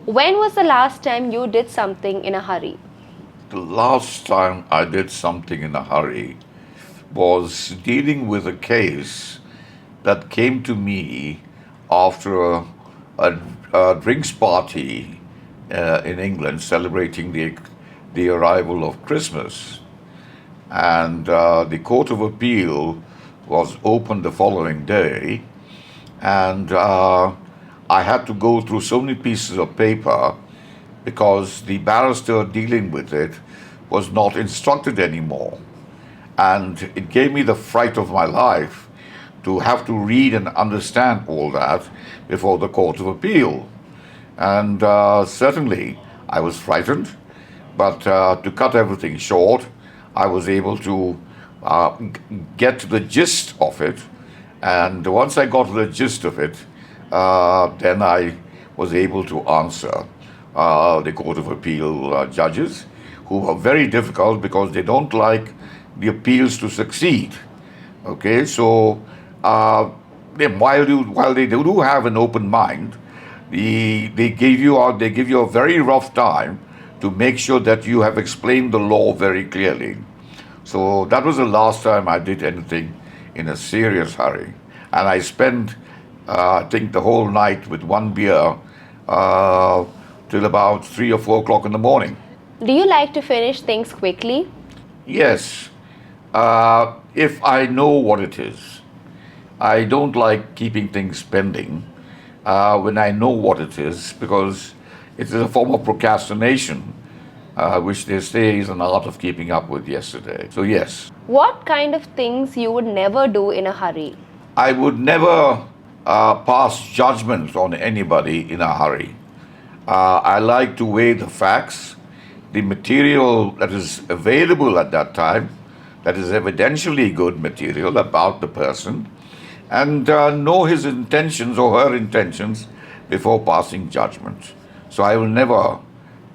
When was the last time you did something in a hurry? The last time I did something in a hurry was dealing with a case that came to me after a, a drinks party in England celebrating the arrival of Christmas. And the Court of Appeal was opened the following day, and I had to go through so many pieces of paper because the barrister dealing with it was not instructed anymore. And it gave me the fright of my life to have to read and understand all that before the Court of Appeal. And certainly I was frightened, but to cut everything short, I was able to get to the gist of it. And once I got to the gist of it, then I was able to answer the Court of Appeal judges, who are very difficult because they don't like the appeals to succeed. Okay, so while they do have an open mind, they give you a very rough time to make sure that you have explained the law very clearly. So that was the last time I did anything in a serious hurry, and I spent I think the whole night with one beer till about 3 or 4 o'clock in the morning. Do you like to finish things quickly? Yes, if I know what it is. I don't like keeping things pending when I know what it is, because it is a form of procrastination, which they say is an art of keeping up with yesterday. So yes, What kind of things you would never do in a hurry? I would never pass judgment on anybody in a hurry. I like to weigh the facts, the material that is available at that time, that is evidentially good material about the person, and know his intentions or her intentions before passing judgment. So I will never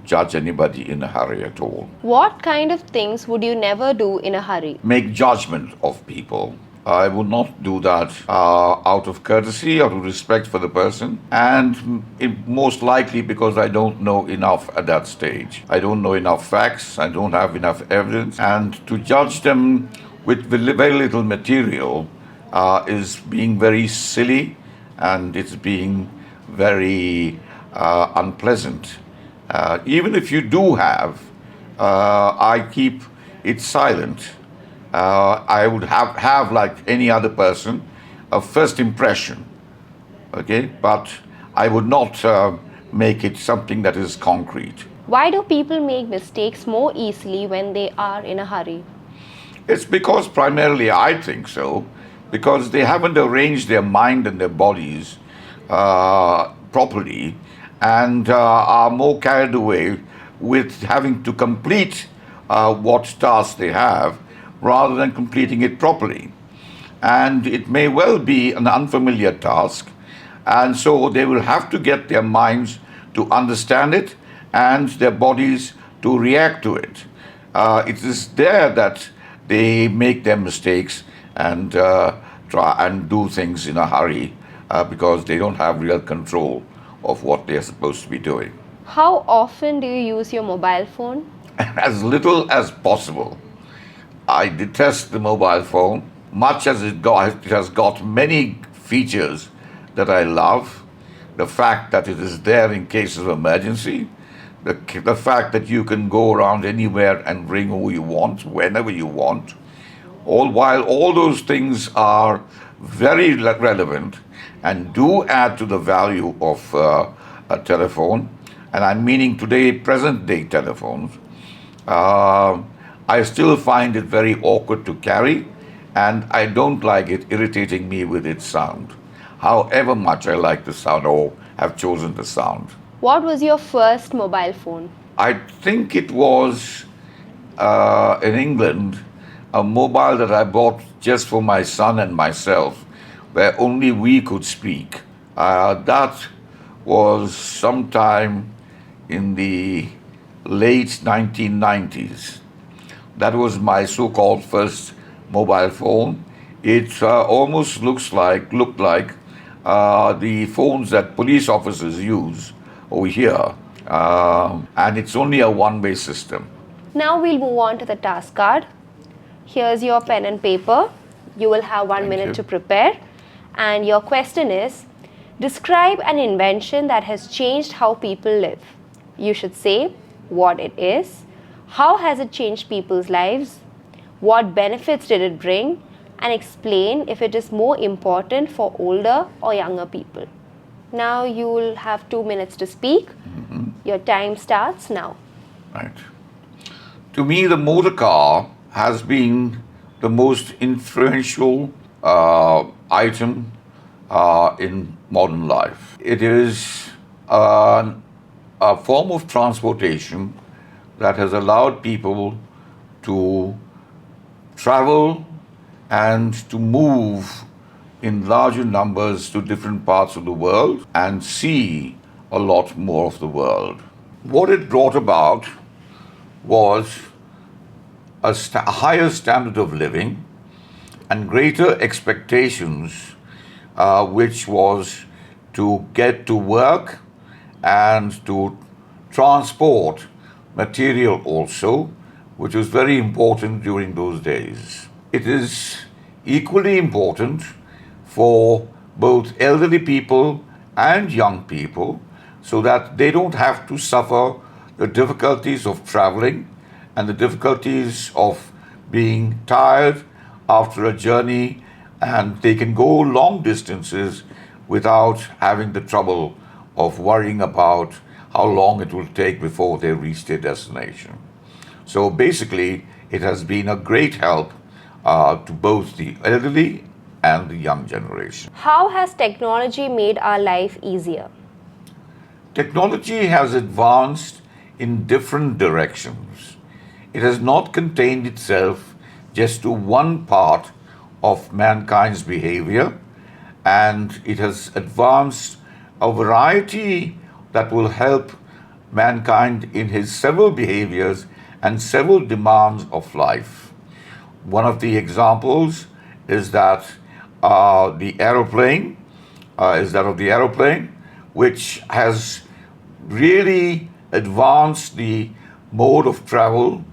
judge anybody in a hurry at all. What kind of things would you never do in a hurry? Make judgment of people. I will not do that out of courtesy, out of respect for the person, and most likely because I don't know enough at that stage. I don't know enough facts, I don't have enough evidence, and to judge them with very little material is being very silly, and it's being very unpleasant. Even if you do have, I keep it silent. I would have, like any other person, a first impression, okay? But I would not make it something that is concrete. Why do people make mistakes more easily when they are in a hurry? It's because primarily, I think so, because they haven't arranged their mind and their bodies properly, and are more carried away with having to complete what task they have rather than completing it properly. And it may well be an unfamiliar task, and so they will have to get their minds to understand it and their bodies to react to it. It is there that they make their mistakes and try and do things in a hurry because they don't have real control of what they're supposed to be doing. How often do you use your mobile phone? As little as possible. I detest the mobile phone, much as it has got many features that I love. The fact that it is there in case of emergency, the fact that you can go around anywhere and ring who you want, whenever you want. While all those things are very relevant and do add to the value of a telephone, and I'm meaning today present day telephones, I still find it very awkward to carry, and I don't like it irritating me with its sound, however much I like the sound or have chosen the sound. What was your first mobile phone? I think it was in England, a mobile that I bought just for my son and myself, where only we could speak. That was sometime in the late 1990s. That was my so-called first mobile phone. It almost looked like the phones that police officers use over here. And it's only a one-way system. Now we'll move on to the task card. Here's your pen and paper. You will have 1 Thank minute you. to prepare. And your question is, describe an invention that has changed how people live. You should say what it is, how has it changed people's lives, what benefits did it bring, and explain if it is more important for older or younger people. Now you will have 2 minutes to speak. Your time starts now. Right. To me, the motor car has been the most influential item in modern life. It is a form of transportation that has allowed people to travel and to move in larger numbers to different parts of the world and see a lot more of the world. What it brought about was a higher standard of living and greater expectations, which was to get to work and to transport material also, which was very important during those days. It is equally important for both elderly people and young people so that they don't have to suffer the difficulties of traveling and the difficulties of being tired after a journey, and they can go long distances without having the trouble of worrying about how long it will take before they reach their destination. So basically, it has been a great help to both the elderly and the young generation. How has technology made our life easier? Technology has advanced in different directions. It has not contained itself just to one part of mankind's behavior, and it has advanced a variety that will help mankind in his several behaviors and several demands of life. One of the examples is that the aeroplane, which has really advanced the mode of travel,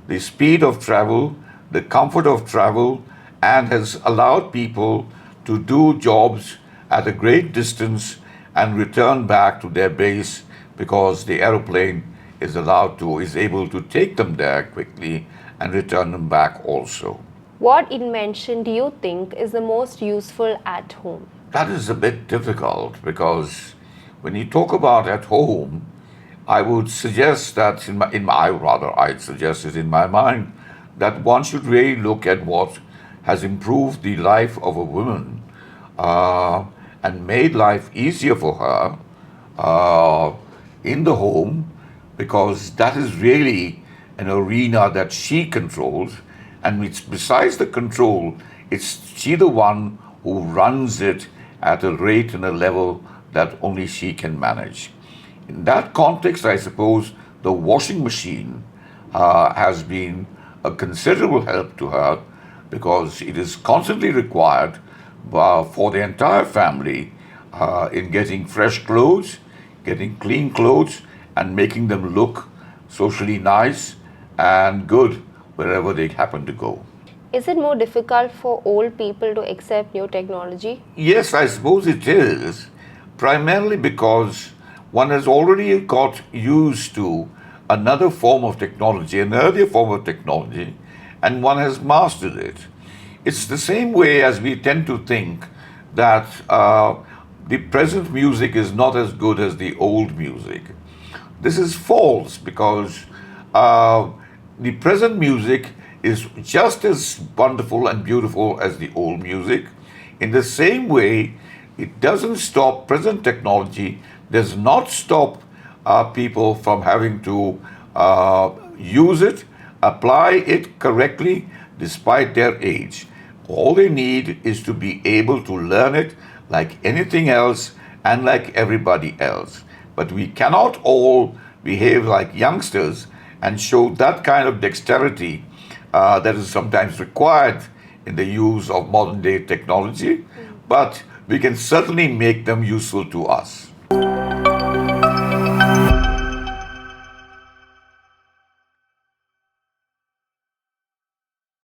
the speed of travel, the comfort of travel, and has allowed people to do jobs at a great distance and return back to their base because the aeroplane is able to take them there quickly and return them back also. What invention do you think is the most useful at home? That is a bit difficult because when you talk about at home, I would suggest that I'd suggest it in my mind that one should really look at what has improved the life of a woman and made life easier for her in the home, because that is really an arena that she controls, and it's besides the control, it's she the one who runs it at a rate and a level that only she can manage. In that context, I suppose the washing machine has been a considerable help to her because it is constantly required for the entire family in getting fresh clothes, getting clean clothes, and making them look socially nice and good wherever they happen to go. Is it more difficult for old people to accept new technology? Yes, I suppose it is, primarily because one has already got used to another form of technology, an earlier form of technology, and one has mastered it. It's the same way as we tend to think that the present music is not as good as the old music. This is false because the present music is just as wonderful and beautiful as the old music. In the same way, it doesn't stop, present technology does not stop people from having to use it, apply it correctly despite their age. All they need is to be able to learn it like anything else and like everybody else. But we cannot all behave like youngsters and show that kind of dexterity that is sometimes required in the use of modern day technology, but we can certainly make them useful to us.